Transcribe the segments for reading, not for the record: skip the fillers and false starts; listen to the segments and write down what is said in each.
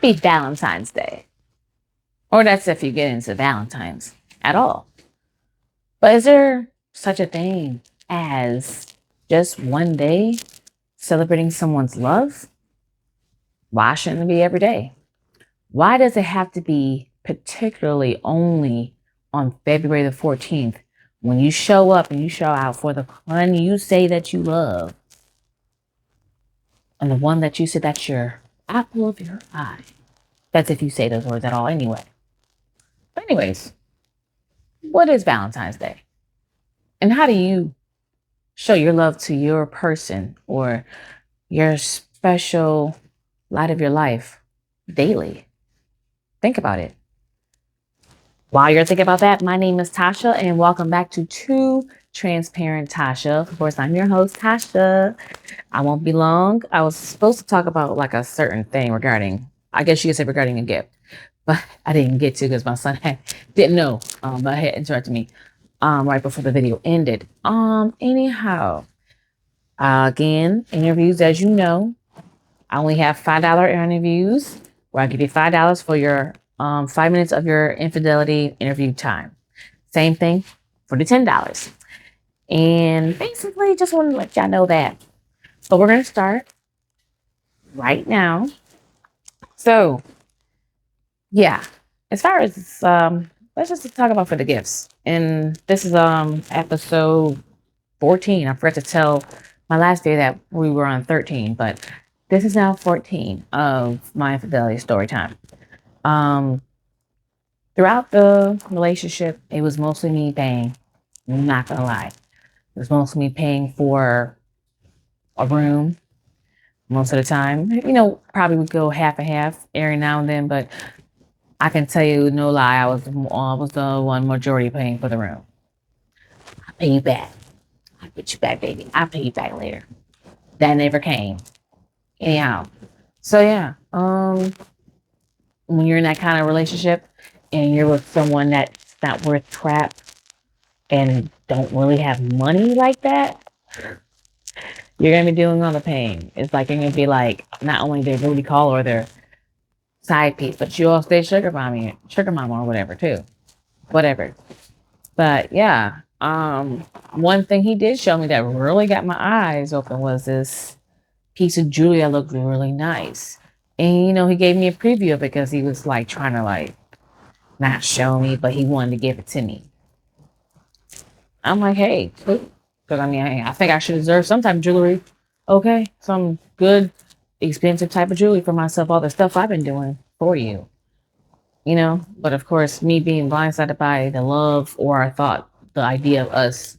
Happy Valentine's Day. Or that's if you get into Valentine's at all. But is there such a thing as just one day celebrating someone's love? Why shouldn't it be every day? Why does it have to be particularly only on February the 14th when you show up and you show out for the one you say that you love and the one that you say that's your apple of your eye? That's if you say those words at all anyway. But anyways, what is Valentine's Day? And how do you show your love to your person or your special light of your life daily? Think about it. While you're thinking about that, my name is Tasha, and welcome back to True Transparent Tasha. Of course, I'm your host, Tasha. I won't be long. I was supposed to talk about like a certain thing regarding, I guess you could say regarding a gift, but I didn't get to because my son didn't know, but had interrupted me right before the video ended. Anyhow, again, interviews, as you know, I only have $5 interviews where I give you $5 for your 5 minutes of your infidelity interview time. Same thing for the $10. And basically, just want to let y'all know that. So we're going to start right now. So, yeah, as far as let's just talk about for the gifts. And this is episode 14. I forgot to tell my last day that we were on 13, but this is now 14 of my infidelity story time. Throughout the relationship, it was mostly me paying. I'm not gonna lie. It was mostly me paying for a room most of the time. Probably would go half and half every now and then, but I can tell you, no lie, I was the one majority paying for the room. I'll pay you back. I'll get you back, baby. I'll pay you back later. That never came. Anyhow. So yeah, when you're in that kind of relationship and you're with someone that's not worth crap and don't really have money like that, you're gonna be doing all the paying. It's like you're gonna be like not only their booty call or their side piece, but you also their sugar mama or whatever too. Whatever. But yeah, one thing he did show me that really got my eyes open was this piece of jewelry that looked really nice. And he gave me a preview of it because he was like trying to like not show me, but he wanted to give it to me. I'm like, hey, because I think I should deserve some type of jewelry. Okay, some good, expensive type of jewelry for myself, all the stuff I've been doing for you. But of course, me being blindsided by the love or I thought the idea of us,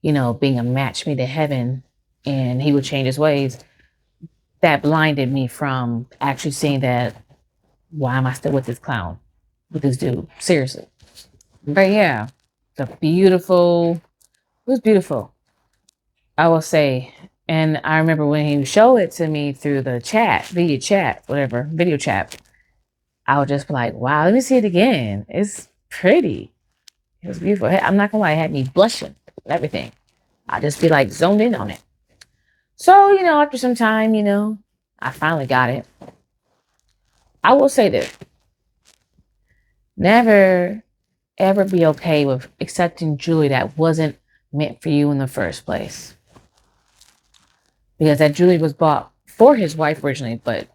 being a match made in heaven and he would change his ways, that blinded me from actually seeing that, why am I still with this clown, with this dude? Seriously. But yeah, it was beautiful, I will say. And I remember when he showed it to me through the video chat, I would just be like, wow, let me see it again. It's pretty. It was beautiful. I'm not gonna lie, it had me blushing and everything. I just be like zoned in on it. So, after some time, I finally got it. I will say this. Never ever be okay with accepting jewelry that wasn't meant for you in the first place. Because that jewelry was bought for his wife originally, but,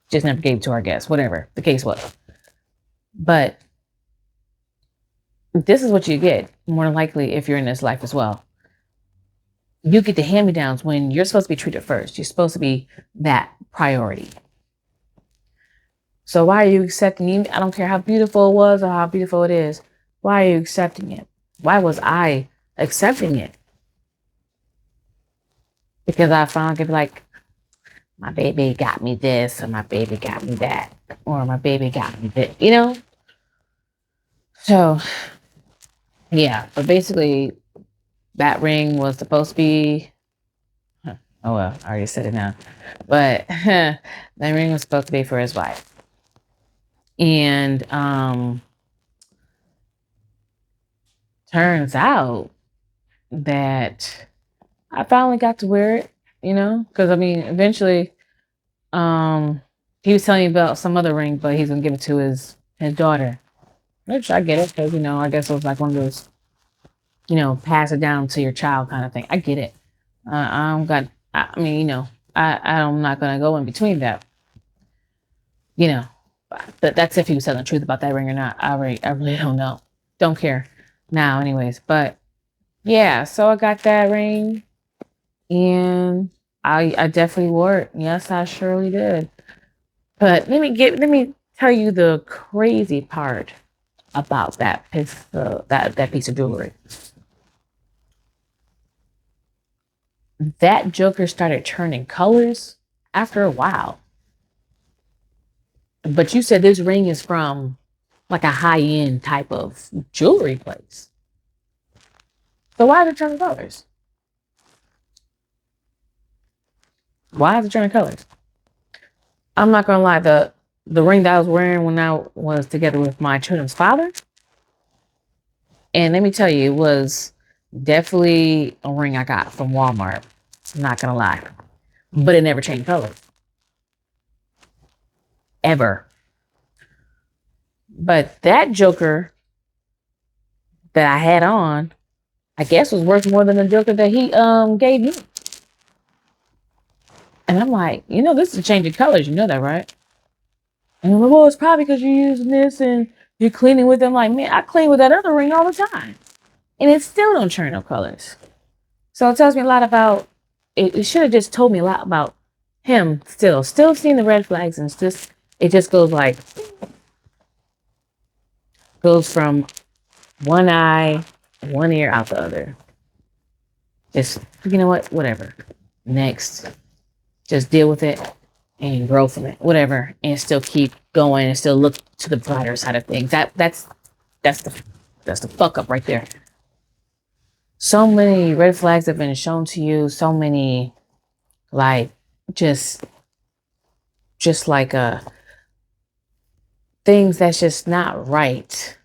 just never gave it to our guests, whatever the case was. But this is what you get, more than likely, if you're in this life as well. You get the hand-me-downs when you're supposed to be treated first. You're supposed to be that priority. So why are you accepting it? I don't care how beautiful it was or how beautiful it is. Why are you accepting it? Why was I accepting it? Because I finally could be like, my baby got me this, or my baby got me that, or my baby got me this, So, yeah, but basically, that ring was supposed to be, oh well, I already said it now, but that ring was supposed to be for his wife. And turns out that I finally got to wear it, because I mean, eventually, um, he was telling me about some other ring, but he's gonna give it to his daughter, which I get it, because I guess it was like one of those, pass it down to your child kind of thing. I get it. I don't got. I mean, I'm not gonna go in between that. You know, but that's if he was telling the truth about that ring or not. I really don't know. Don't care now, anyways. But yeah, so I got that ring, and I definitely wore it. Yes, I surely did. But let me tell you the crazy part about that piece of jewelry. That joker started turning colors after a while. But you said this ring is from like a high end type of jewelry place. So why is it turning colors? Why is it turning colors? I'm not gonna lie, the ring that I was wearing when I was together with my children's father, and let me tell you, it was definitely a ring I got from Walmart. I'm not gonna lie. But it never changed colors. Ever. But that joker that I had on, I guess was worth more than the joker that he gave me. And I'm like, this is changing colors. You know that, right? And I'm like, well, it's probably because you're using this and you're cleaning with them. Like, man, I clean with that other ring all the time. And it still don't turn no colors. So it tells me a lot about it. It should have just told me a lot about him still seeing the red flags, and it just goes from one eye, one ear out the other. Just, you know what? Whatever. Next. Just deal with it and grow from it. Whatever. And still keep going and still look to the brighter side of things. That's the fuck up right there. So many red flags have been shown to you. So many, like, just like things that's just not right.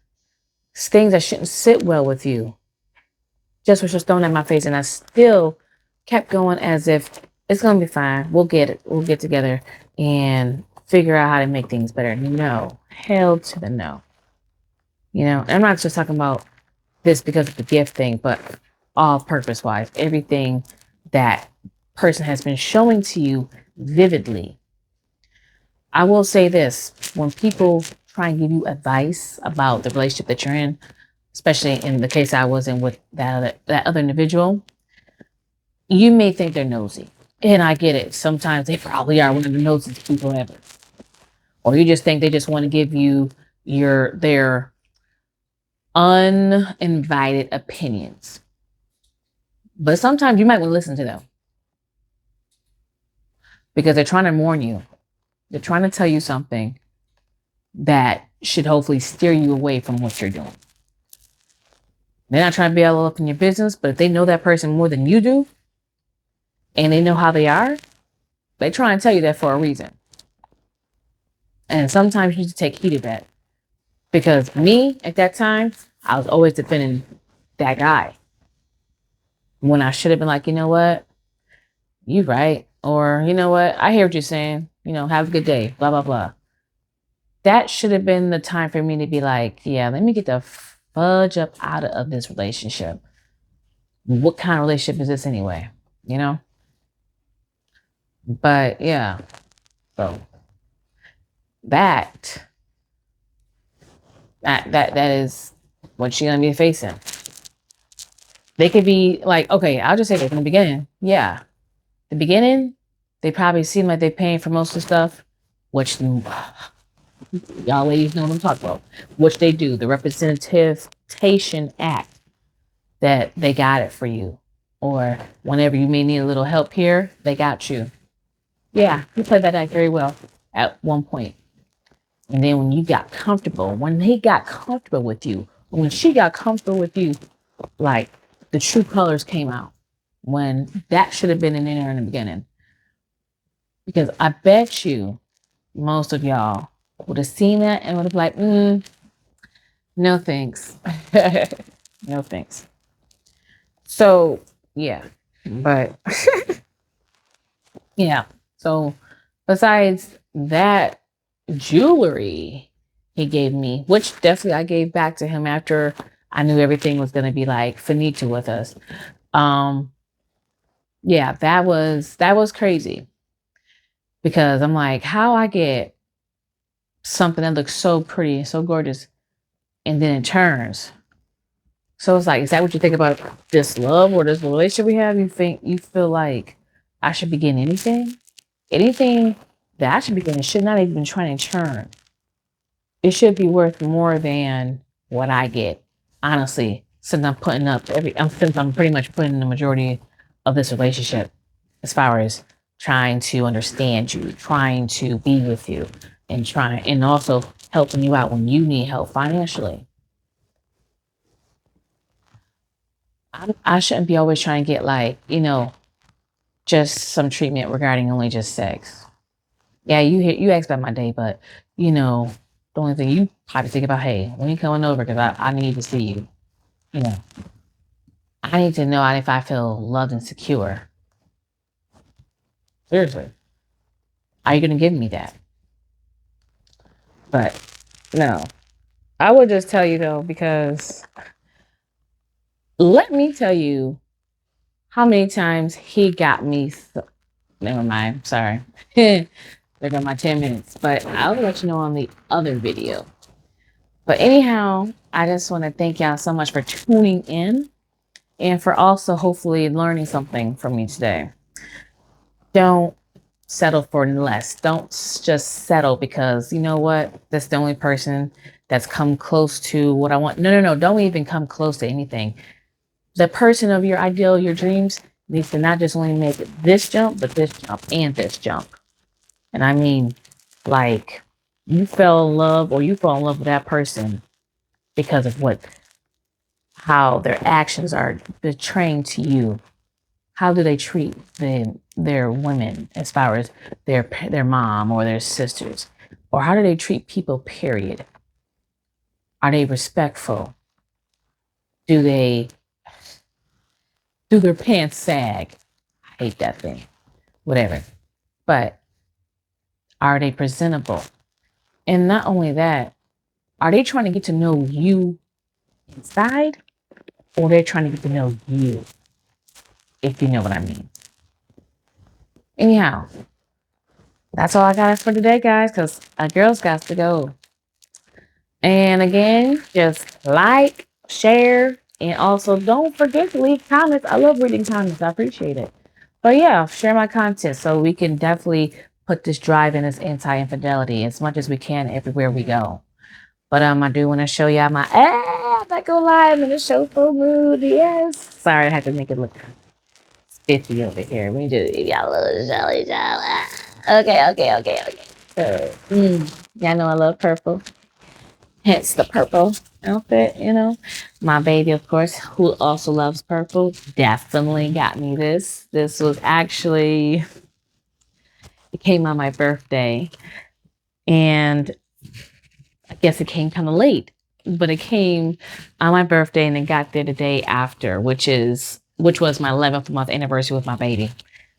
Things that shouldn't sit well with you. Just was just thrown at my face, and I still kept going as if it's gonna be fine. We'll get it. We'll get together and figure out how to make things better. No, hell to the no. And I'm not just talking about this because of the gift thing, but all purpose wise, everything that person has been showing to you vividly. I will say this: when people try and give you advice about the relationship that you're in, especially in the case I was in with that other individual, you may think they're nosy. And I get it. Sometimes they probably are one of the nosiest people ever. Or you just think they just want to give you their uninvited opinions. But sometimes you might want to listen to them. Because they're trying to warn you. They're trying to tell you something that should hopefully steer you away from what you're doing. They're not trying to be all up in your business, but if they know that person more than you do, and they know how they are, they try and tell you that for a reason. And sometimes you need to take heed of that. Because me, at that time, I was always defending that guy. When I should have been like, you know what? You right. Or, you know what? I hear what you're saying. Have a good day. Blah, blah, blah. That should have been the time for me to be like, yeah, let me get the fudge up out of this relationship. What kind of relationship is this anyway? But yeah. So that is what you're gonna be facing. They could be like, okay, I'll just say this in the beginning. Yeah. The beginning, they probably seem like they're paying for most of the stuff, which y'all ladies know what I'm talking about. Which they do. The representation act that they got it for you. Or whenever you may need a little help here, they got you. Yeah, you played that act very well at one point. And then when they got comfortable with you, when she got comfortable with you, like the true colors came out. When that should have been in there in the beginning. Because I bet you most of y'all would have seen that and would have like, no thanks. No thanks. So yeah, but Yeah. So besides that jewelry he gave me, which definitely I gave back to him after I knew everything was gonna be like finito with us. Um, yeah, that was crazy because I'm like, how I get something that looks so pretty, so gorgeous, and then it turns. So it's like, is that what you think about this love or this relationship we have? You feel like I should be getting anything? Anything that I should be getting should not even try to turn. It should be worth more than what I get. Honestly, since I'm pretty much putting the majority of this relationship as far as trying to understand you, trying to be with you, and also helping you out when you need help financially. I shouldn't be always trying to get like, just some treatment regarding only just sex. Yeah, you asked about my day, but the only thing you probably think about, hey, when you coming over, because I need to see you. You know, I need to know if I feel loved and secure. Seriously, are you gonna give me that? But no, I would just tell you though, because let me tell you how many times he got me. Never mind. Sorry. There go my 10 minutes. But I'll let you know on the other video. But anyhow, I just want to thank y'all so much for tuning in and for also hopefully learning something from me today. Don't settle for less. Don't just settle because you know what? That's the only person that's come close to what I want. No, no, no. Don't even come close to anything. The person of your ideal, your dreams, needs to not just only make this jump, but this jump and this jump. And I mean, like, you fell in love or you fall in love with that person because of how their actions are betraying to you. How do they treat their women as far as their mom or their sisters? Or how do they treat people, period? Are they respectful? Do they do their pants sag? I hate that thing. Whatever. But are they presentable? And not only that, are they trying to get to know you inside? Or they're trying to get to know you, if you know what I mean. Anyhow, that's all I got for today, guys, because a girl's got to go. And again, just like, share, and also don't forget to leave comments. I love reading comments. I appreciate it. But yeah, share my content so we can definitely put this drive in as anti-infidelity as much as we can everywhere we go. But I do want to show y'all my I'm not gonna lie, I'm in a show full mood. Yes. Sorry, I had to make it look 50 over here. We do y'all a little jolly jolly. Okay. So, y'all know I love purple. Hence the purple outfit. My baby, of course, who also loves purple, definitely got me this. This was actually, it came on my birthday. And I guess it came kind of late, but it came on my birthday and it got there the day after, which was my 11th month anniversary with my baby.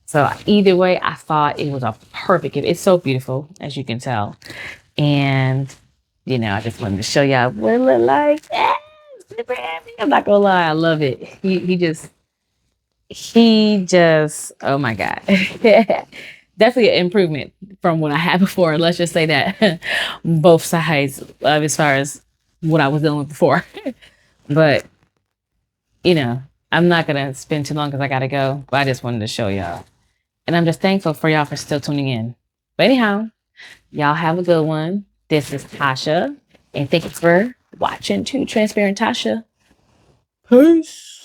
So either way, I thought it was a perfect gift. It's so beautiful, as you can tell. And, I just wanted to show y'all what it looked like. Super happy. I'm not gonna lie, I love it. He just, oh my God. Definitely an improvement from what I had before. Let's just say that both sides as far as what I was dealing with before. But, you know, I'm not going to spend too long because I got to go. But I just wanted to show y'all. And I'm just thankful for y'all for still tuning in. But anyhow, y'all have a good one. This is Tasha. And thank you for watching too, Transparent Tasha. Peace.